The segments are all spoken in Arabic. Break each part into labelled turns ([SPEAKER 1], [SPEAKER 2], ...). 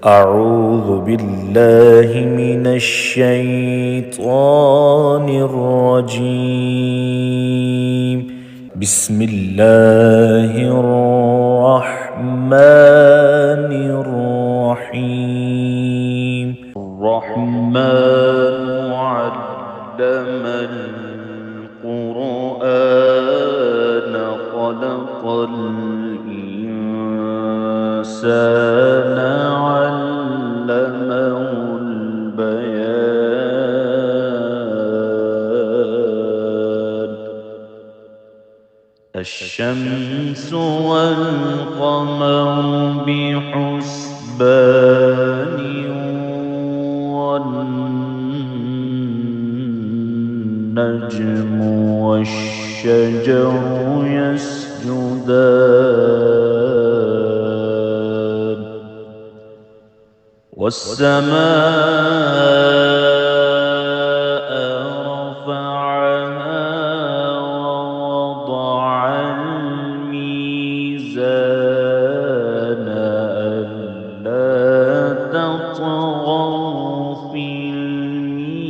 [SPEAKER 1] أعوذ بالله من الشيطان الرجيم. بسم الله الرحمن الرحيم. الرحمن علم القرآن خلق الإنسان علمه البيان. الشمس والقمر بحسبان والنجم والشجر يسجدان والسماء رفعها ووضع الميزان ألا تطغوا في الميزان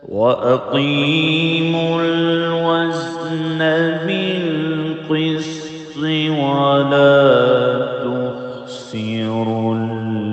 [SPEAKER 1] وأقيموا الوزن بالقسط ولا تخسروا الميزان.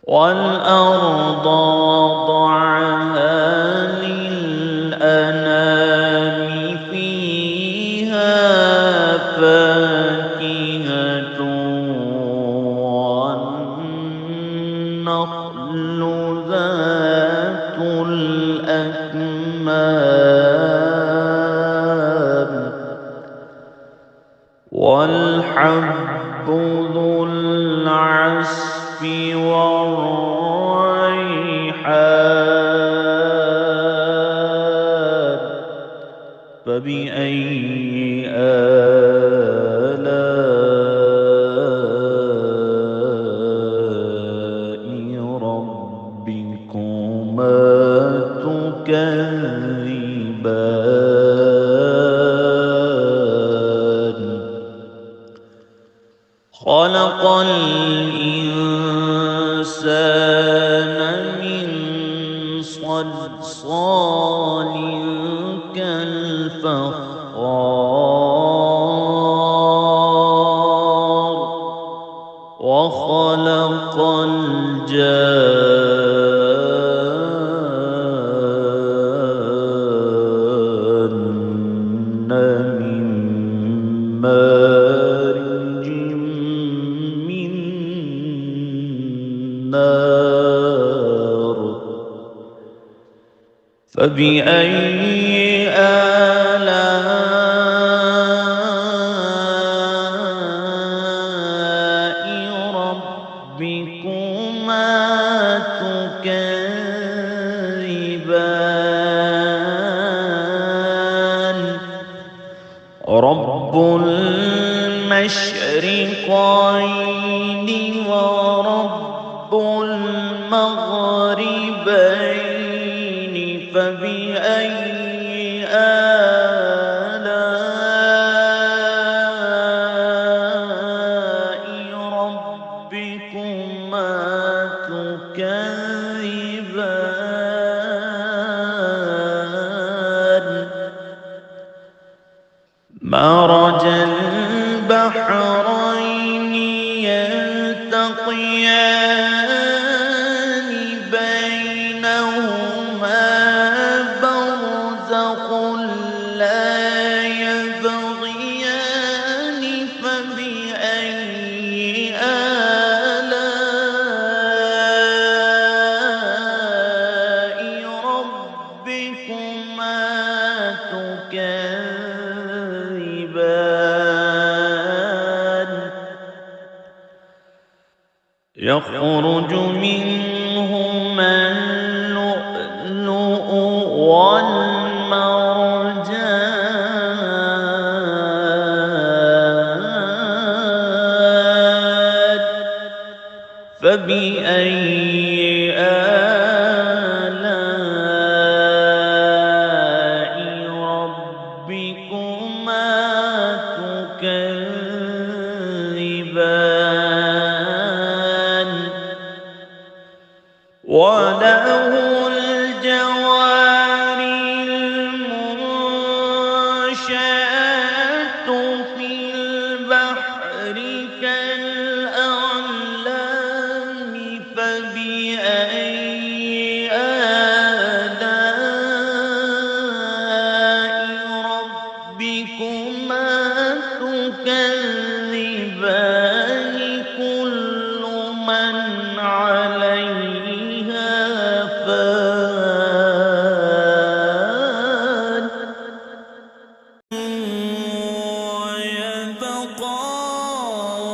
[SPEAKER 1] والأرض وضعها للأنام فيها فاكهة والنخل ذات الأكمام والحب ذو العصف والريحان. فبأي آلاء ربكما تكذبان. خلق الإنسان من صلصال كالفخار وخلق الجان من مارج من نار. فبأي آلاء ربكما تكذبان. رب المشرقين ورب المغربين. فبأي آلاء ربكما تكذبان. مرج البحرين يلتقيان بينهما برزخ لا يبغيان. فبأي آلاء ربكما تكذبان. يخرج منهما اللؤلؤ والمرجان. فبأي وله الجوار المنشآت في البحر كالأعلام فبأي آلاء ربكما تكذبان كل من عليها فان ويبقى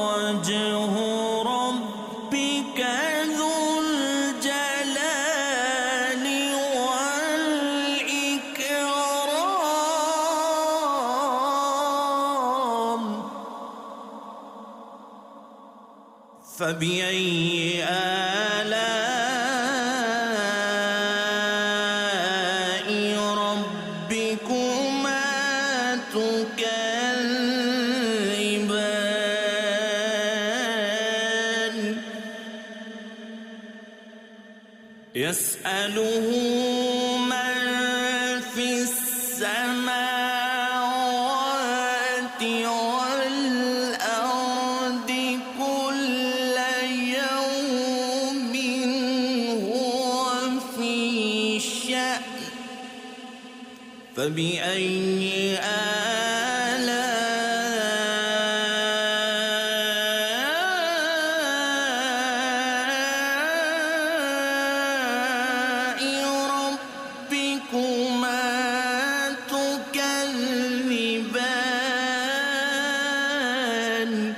[SPEAKER 1] وجه ربك ذو الجلال والإكرام فبأي آلاء ربكما تكذبان يسأله من في السماوات والأرض كل يوم هو في شأن فبأي آلاء ربكما تكذبان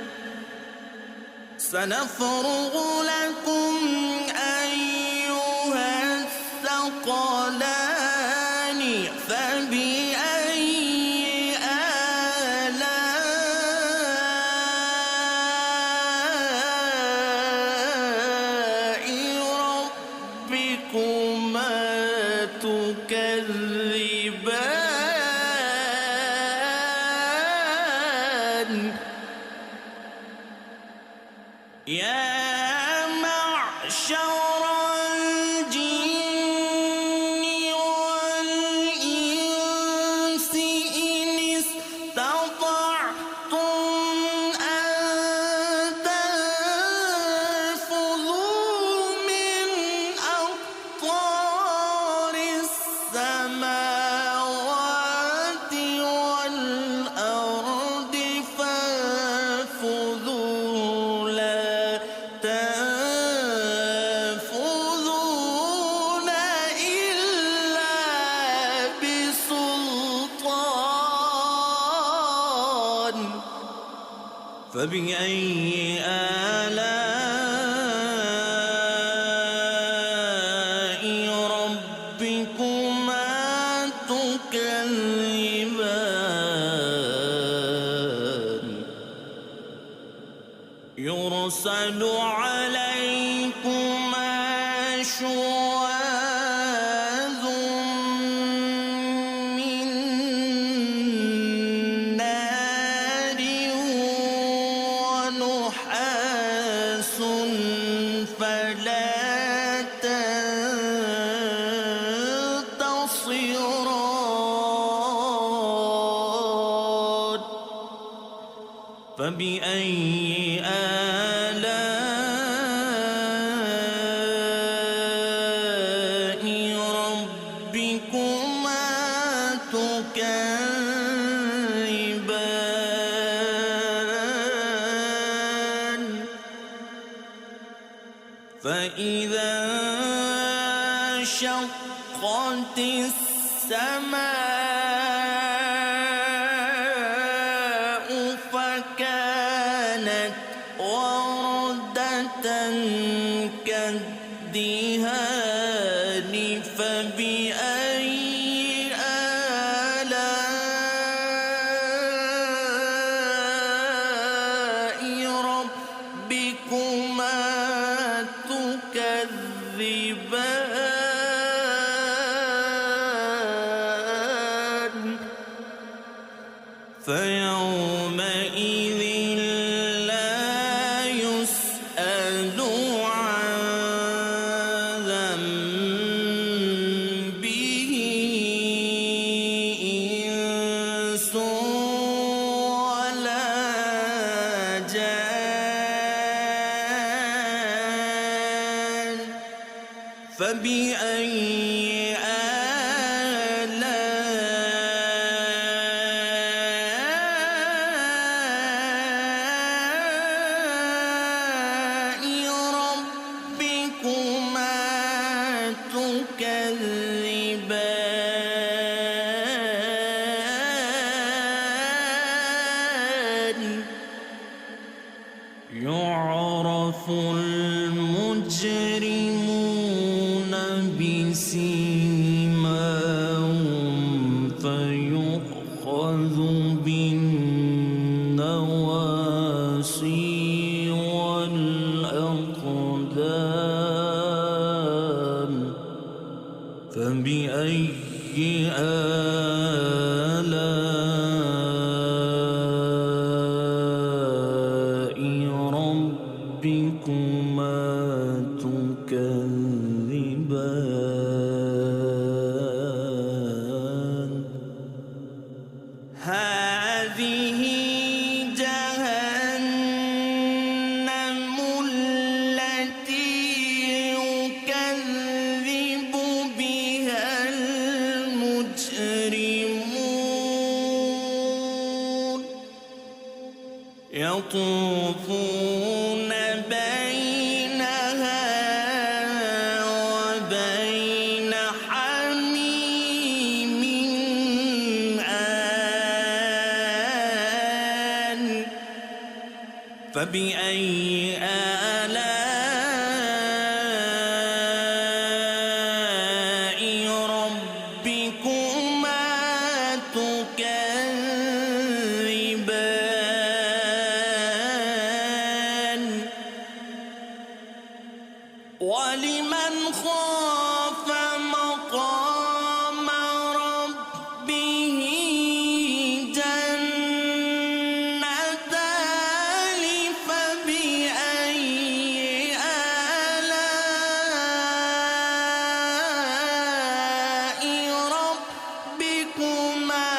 [SPEAKER 1] سنفرغ لكم أيها الثقلان فبأي آلاء ربكما تكذبان يا معشر الجن والإنس إن استطعتم أن تنفذوا من أقطار السماوات والأرض فانفذوا لا تنفذون إلا بسلطان فبأي آلاء ربكما تكذبان يرسل عليكما شواظ من نار ونحاس فلا تنتصران فبأي آلاء ربكما تكذبان فإذا انشقت السماء فكانت وردة كالدهان فبأي آلاء ربكما تكذبان فيومئذ لا يسأل عن فبأي آلاء ربكما تكذبان يعرف المجرمون بسيماهم فيؤخذ بالنواصي والأقدام فبأي آلاء ربكما تكذبان هذه جهنم التي يكذب بها المجرمون يطوفون بينها وبين حميم آن فبأي آلاء ربكما تكذبان ولمن خاف مقام ربه جنتان فبأي آلاء ربكما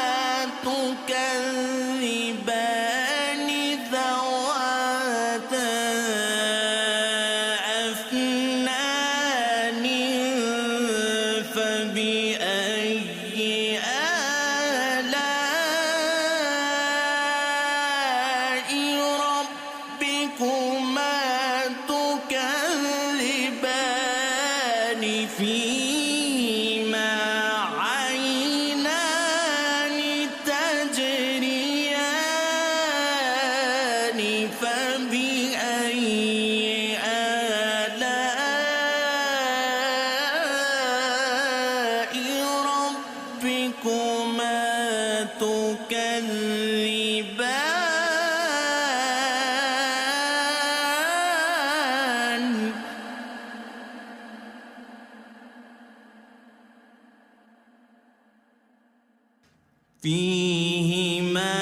[SPEAKER 1] تكذبان ذواتا أفنان فبأي آلاء ربكما تكذبان فيهما عينان تجريان فبأي آلاء ربكما تكذبان فيهما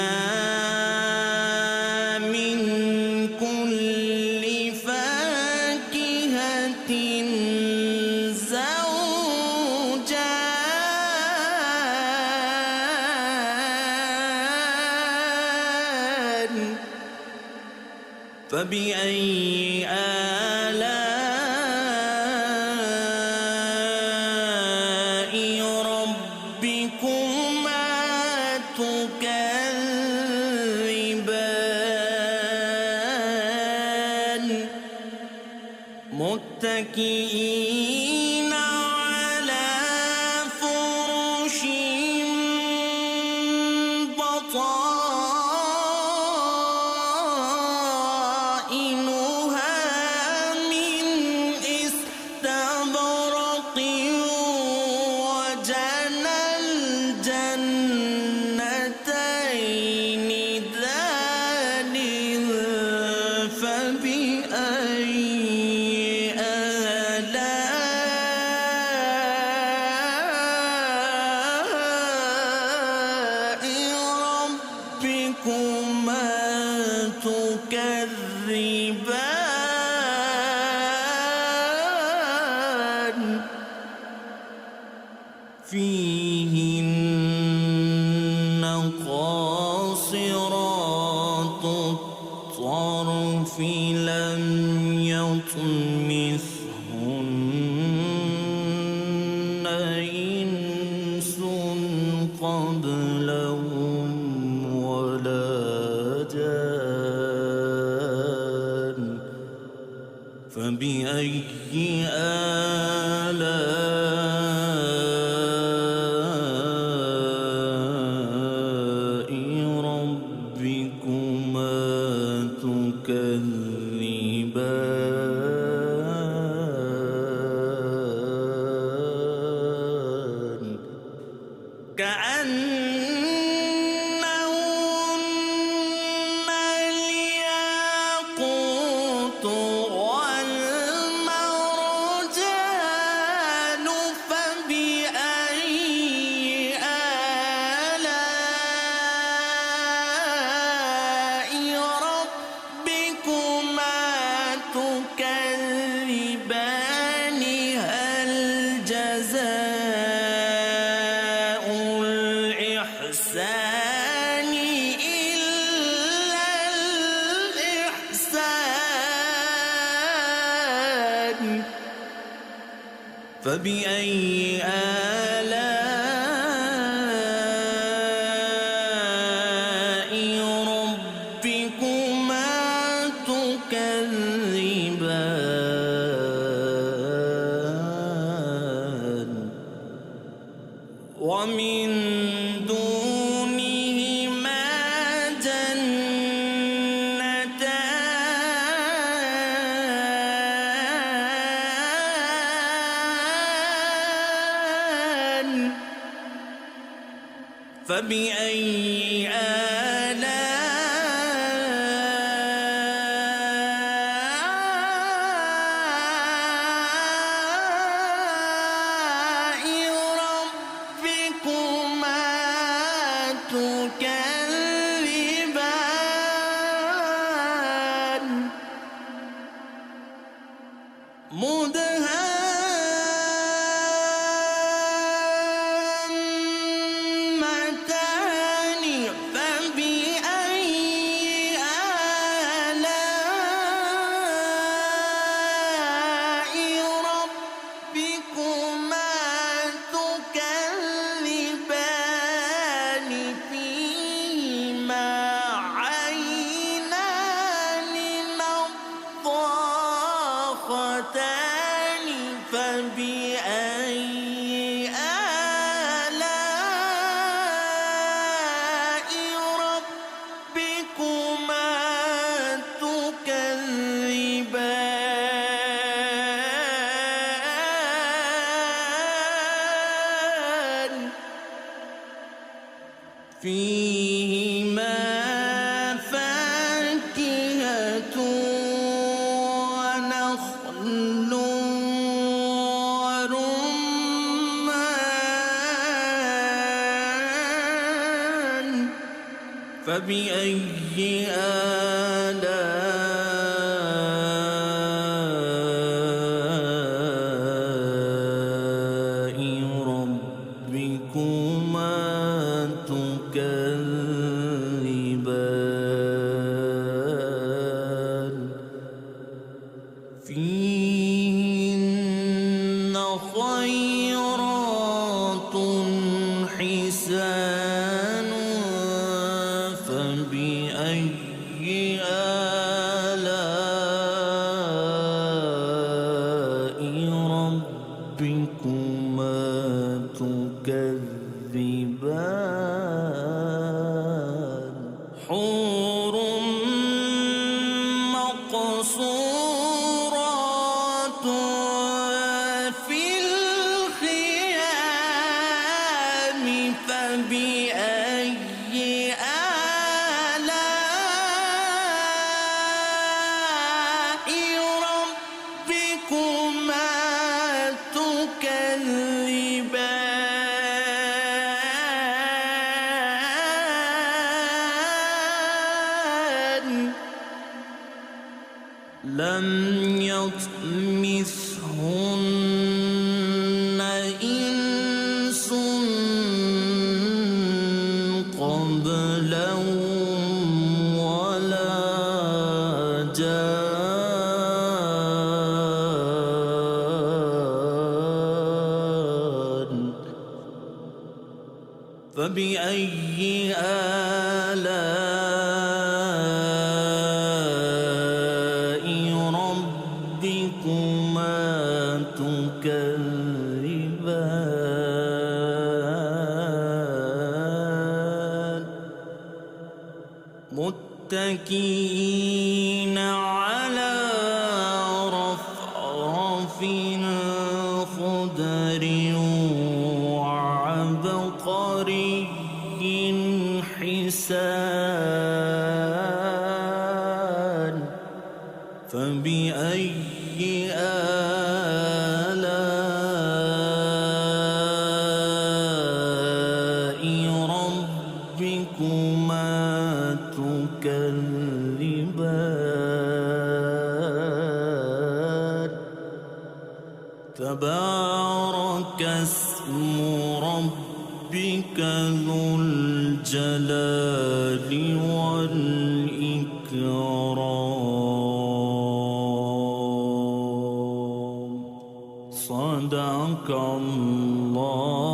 [SPEAKER 1] من كل فاكهة زوجان فبأي آلاء ربكما تكذبان متكئين على فرش بطائنها من استبرق وجنى الجنتين دان فبأي آلاء ربكما تكذبان فيهن قاصرات الطرف لم يطمثهن كأنهن الياقوت والمرجان فبأي آلاء ربكما تكذبان هل جزاء الإحسان إلا الإحسان فبأي آلاء ربكما تكذبان ومن دونهما جنتان فبأي آلاء ربكما تكذبان مدهامتان فبأي آلاء ربكما تكذبان فيهما عينان نضاختان فبأي آلاء ربكما تكذبان فيهما فاكهة ونخل ورمان فبأي آلاء ربكما تكذبان فيهن خيرات حسان فبأي آلاء ربكما تكذبان حور مقصورات في الخيام فبأي آلاء ربكما تكذبان لم يطمثهن إنس قبلهم ولا جان فبأي آلاء ربكما تكذبان متكئين على رفرف خضر وعبقر تبارك اسم ربك ذو الجلال والإكرام. صدق الله